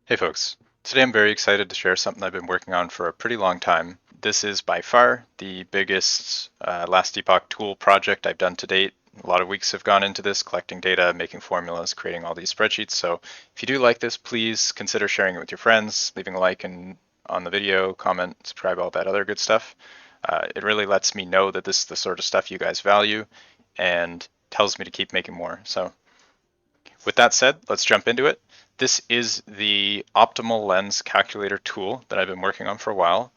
Hey folks, today I'm very excited to share something I've been working on for a pretty long time. This is by far the biggest last epoch tool project I've done to date. A lot of weeks have gone into this, collecting data, making formulas, creating all these spreadsheets. So if you do like this, please consider sharing it with your friends, leaving a like on the video, comment, subscribe, all that other good stuff. It really lets me know that this is the sort of stuff you guys value and tells me to keep making more. So with that said, let's jump into it. This is the optimal lens calculator tool that I've been working on for a while.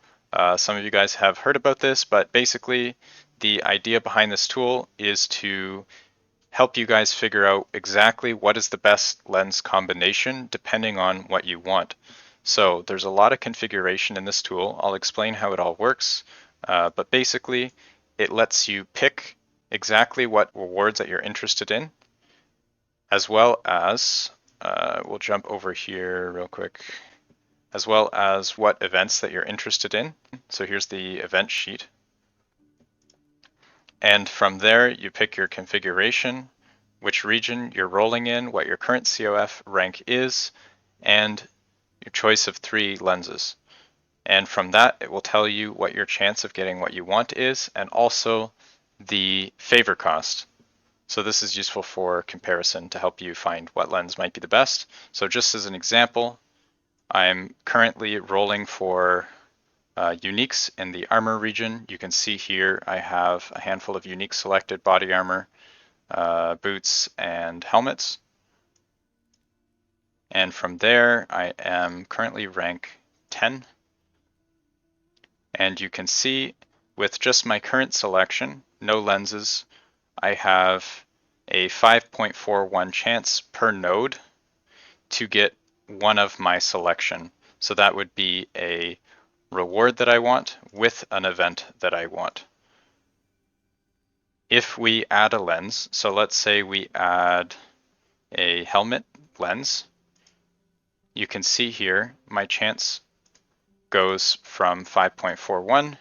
Some of you guys have heard about this, but basically the idea behind this tool is to help you guys figure out exactly what is the best lens combination depending on what you want. So there's a lot of configuration in this tool. I'll explain how it all works, but basically it lets you pick exactly what rewards that you're interested in, as well as, we'll jump over here real quick, as well as what events that you're interested in. So here's the event sheet. And from there, you pick your configuration, which region you're rolling in, what your current CoF rank is, and your choice of 3 lenses. And from that, it will tell you what your chance of getting what you want is, and also the favor cost. So this is useful for comparison to help you find what lens might be the best. So just as an example, I'm currently rolling for uniques in the armor region. You can see here I have a handful of unique selected: body armor, boots, and helmets. And from there, I am currently rank 10. And you can see with just my current selection, no lenses, I have a 5.41 chance per node to get one of my selection. So that would be a reward that I want with an event that I want. If we add a lens, so let's say we add a helmet lens, you can see here my chance goes from 5.41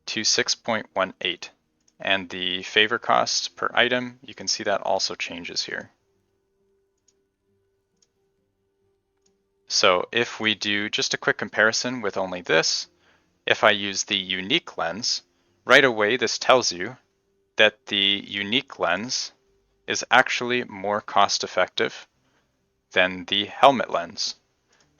to 6.18. And the favor cost per item, you can see that also changes here. So if we do just a quick comparison with only this, if I use the unique lens, right away this tells you that the unique lens is actually more cost effective than the helmet lens.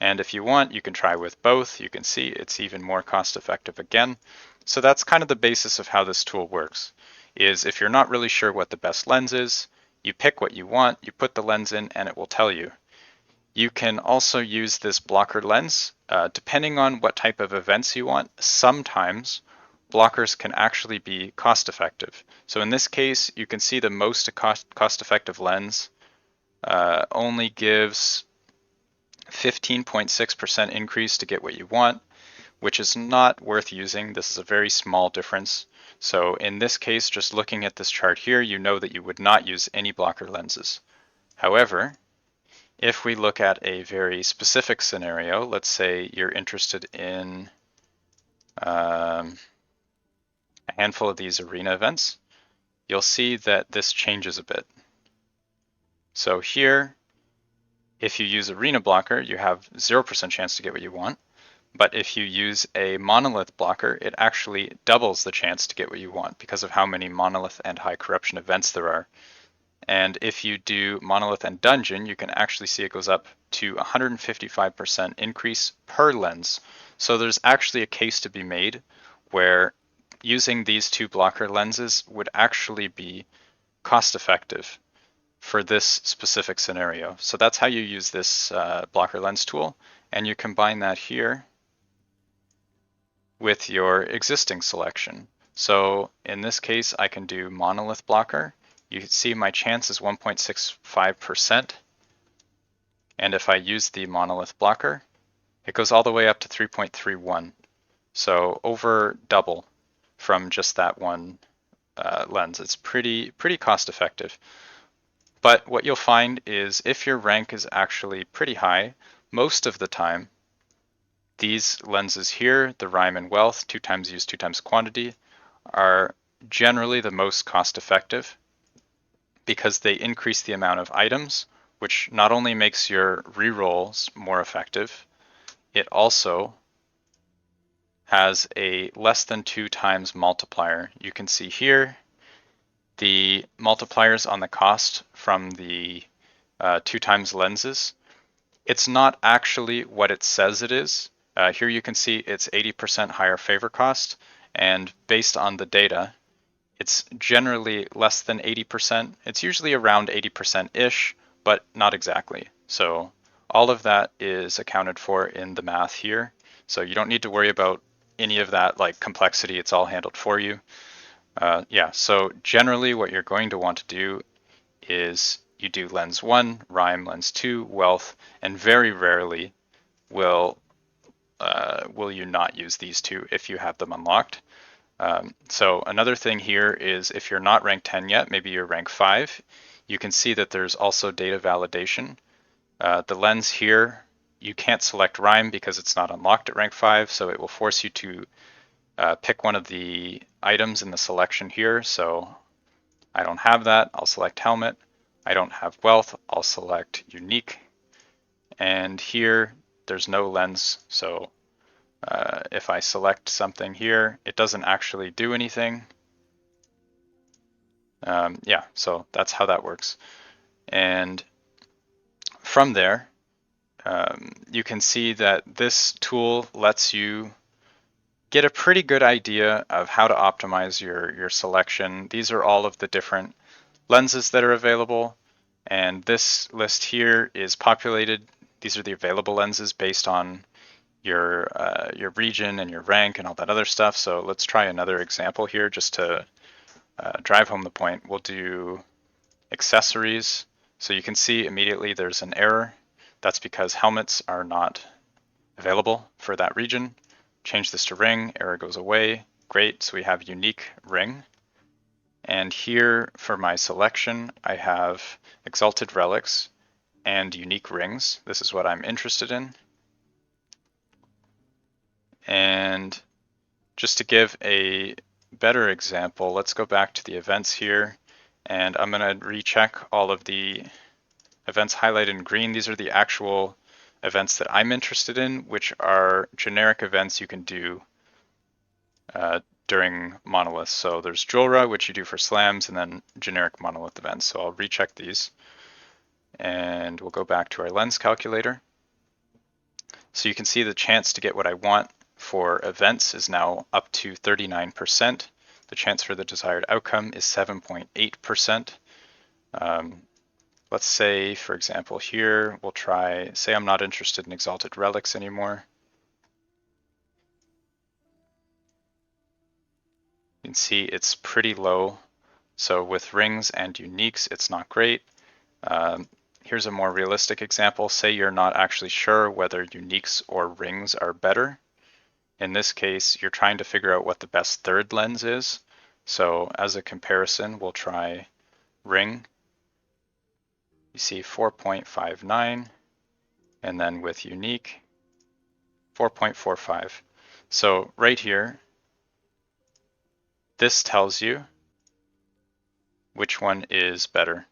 And if you want, you can try with both. You can see it's even more cost effective again. So that's kind of the basis of how this tool works, is if you're not really sure what the best lens is, you pick what you want, you put the lens in, and it will tell you. You can also use this blocker lens, depending on what type of events you want. Sometimes blockers can actually be cost effective. So in this case, you can see the most cost effective lens only gives 15.6% increase to get what you want, which is not worth using. This is a very small difference. So in this case, just looking at this chart here, you know that you would not use any blocker lenses. However, if we look at a very specific scenario, let's say you're interested in a handful of these arena events, you'll see that this changes a bit. So here, if you use arena blocker, you have 0% chance to get what you want. But if you use a monolith blocker, it actually doubles the chance to get what you want because of how many monolith and high corruption events there are. And if you do monolith and dungeon, you can actually see it goes up to 155% increase per lens. So there's actually a case to be made where using these 2 blocker lenses would actually be cost effective for this specific scenario. So that's how you use this blocker lens tool, and you combine that here with your existing selection. So in this case, I can do monolith blocker. You can see my chance is 1.65%. And if I use the monolith blocker, it goes all the way up to 3.31. So over double from just that one lens. It's pretty cost effective. But what you'll find is if your rank is actually pretty high, most of the time, these lenses here, the rhyme and wealth, 2 times use, 2 times quantity, are generally the most cost effective because they increase the amount of items which not only makes your rerolls more effective, it also has a less than 2 times multiplier. You can see here the multipliers on the cost from the 2 times lenses. It's not actually what it says it is. Here you can see it's 80% higher favor cost, and based on the data, it's generally less than 80%. It's usually around 80%-ish, but not exactly. So all of that is accounted for in the math here. So you don't need to worry about any of that like complexity. It's all handled for you. Yeah, so generally what you're going to want to do is you do lens 1, rhyme, lens 2, wealth, and very rarely will you not use these two if you have them unlocked. So another thing here is if you're not rank 10 yet, maybe you're rank 5, you can see that there's also data validation. The lens here, you can't select rhyme because it's not unlocked at rank 5, so it will force you to pick one of the items in the selection here. So I don't have that, I'll select helmet. I don't have wealth, I'll select unique. And here, there's no lens, so if I select something here, it doesn't actually do anything. Yeah, so that's how that works. And from there, you can see that this tool lets you get a pretty good idea of how to optimize your selection. These are all of the different lenses that are available, and this list here is populated. These are the available lenses based on your region and your rank and all that other stuff. So let's try another example here just to drive home the point. We'll do accessories. So you can see immediately there's an error. That's because helmets are not available for that region. Change this to ring, error goes away. Great, so we have unique ring. And here for my selection, I have exalted relics and unique rings. This is what I'm interested in. And just to give a better example, let's go back to the events here, and I'm going to recheck all of the events highlighted in green. These are the actual events that I'm interested in, which are generic events you can do during monoliths. So there's Jolra, which you do for slams, and then generic monolith events. So I'll recheck these, and we'll go back to our lens calculator. So you can see the chance to get what I want for events is now up to 39%. The chance for the desired outcome is 7.8%. Let's say, for example, here, we'll try, say I'm not interested in exalted relics anymore. You can see it's pretty low. So with rings and uniques, it's not great. Here's a more realistic example. Say you're not actually sure whether uniques or rings are better. In this case, you're trying to figure out what the best third lens is. So as a comparison, we'll try ring. You see 4.59, and then with unique, 4.45. So right here, this tells you which one is better.